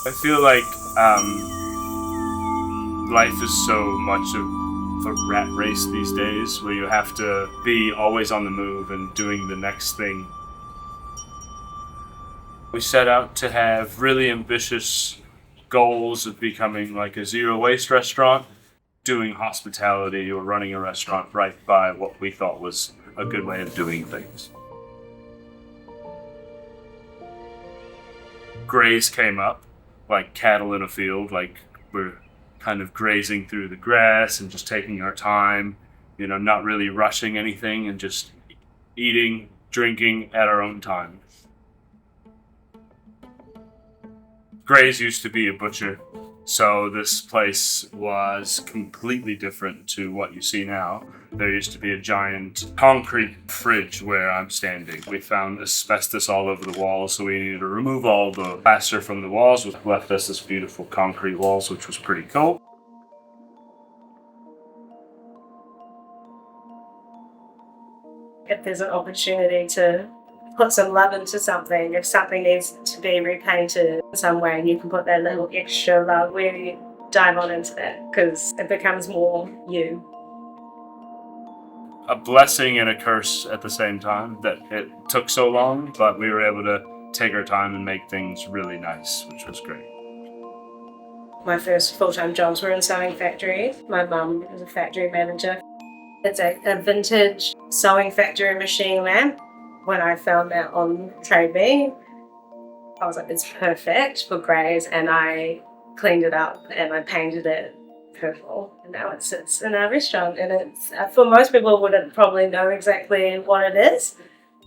I feel like life is so much of a rat race these days, where you have to be always on the move and doing the next thing. We set out to have really ambitious goals of becoming like a zero waste restaurant, doing hospitality or running a restaurant right by what we thought was a good way of doing things. Graze came up like cattle in a field, like we're kind of grazing through the grass and just taking our time, not really rushing anything and just eating, drinking at our own time. Graze used to be a butcher, so this place was completely different to what you see now. There used to be a giant concrete fridge where I'm standing. We found asbestos all over the walls, so we needed to remove all the plaster from the walls, which left us this beautiful concrete walls, which was pretty cool. If there's an opportunity to put some love into something, if something needs to be repainted in some way and you can put that little extra love, we dive on into that because it becomes more you. A blessing and a curse at the same time that it took so long, but we were able to take our time and make things really nice, which was great. My first full-time jobs were in sewing factories. My mum was a factory manager. It's a vintage sewing factory machine lamp. When I found that on Trade Me, I was like, it's perfect for Graze, and I cleaned it up and I painted it purple, and now it sits in our restaurant, and it's for most people wouldn't probably know exactly what it is,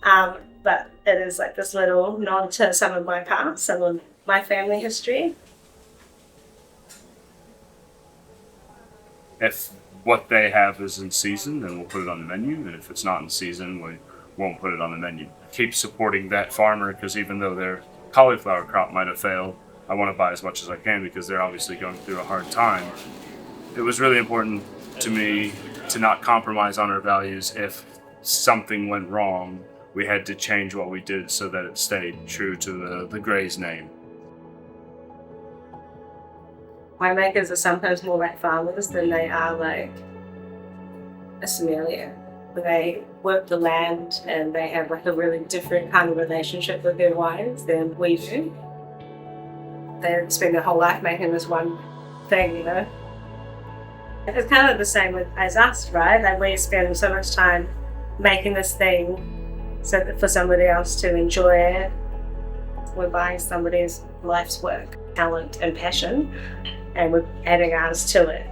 but it is like this little nod to some of my past, some of my family history. If what they have is in season, then we'll put it on the menu, and if it's not in season, we won't put it on the menu. Keep supporting that farmer, because even though their cauliflower crop might have failed, I want to buy as much as I can because they're obviously going through a hard time. It was really important to me to not compromise on our values. If something went wrong, we had to change what we did so that it stayed true to the Graze name. Winemakers are sometimes more like farmers than they are like a sommelier. They work the land and they have like a really different kind of relationship with their wines than we do. They spend their whole life making this one thing, It's kind of the same as us, right? Like we spend so much time making this thing so that for somebody else to enjoy it. We're buying somebody's life's work, talent and passion, and we're adding ours to it.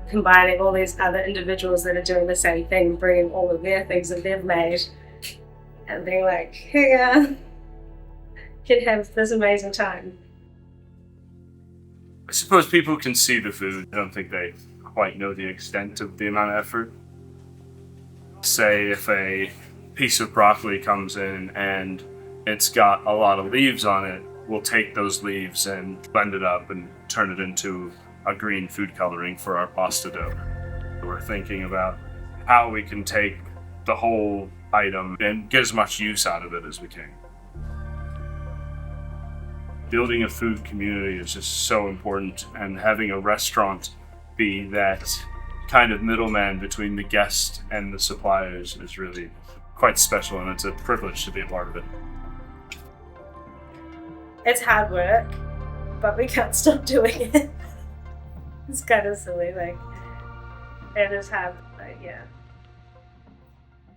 Combining all these other individuals that are doing the same thing, bringing all of their things that they've made, and being like, here, can have this amazing time. I suppose people can see the food. I don't think they quite know the extent of the amount of effort. Say if a piece of broccoli comes in and it's got a lot of leaves on it, we'll take those leaves and blend it up and turn it into a green food coloring for our pasta dough. We're thinking about how we can take the whole item and get as much use out of it as we can. Building a food community is just so important, and having a restaurant be that kind of middleman between the guest and the suppliers is really quite special, and it's a privilege to be a part of it. It's hard work, but we can't stop doing it. It's kind of silly, it is hard, yeah.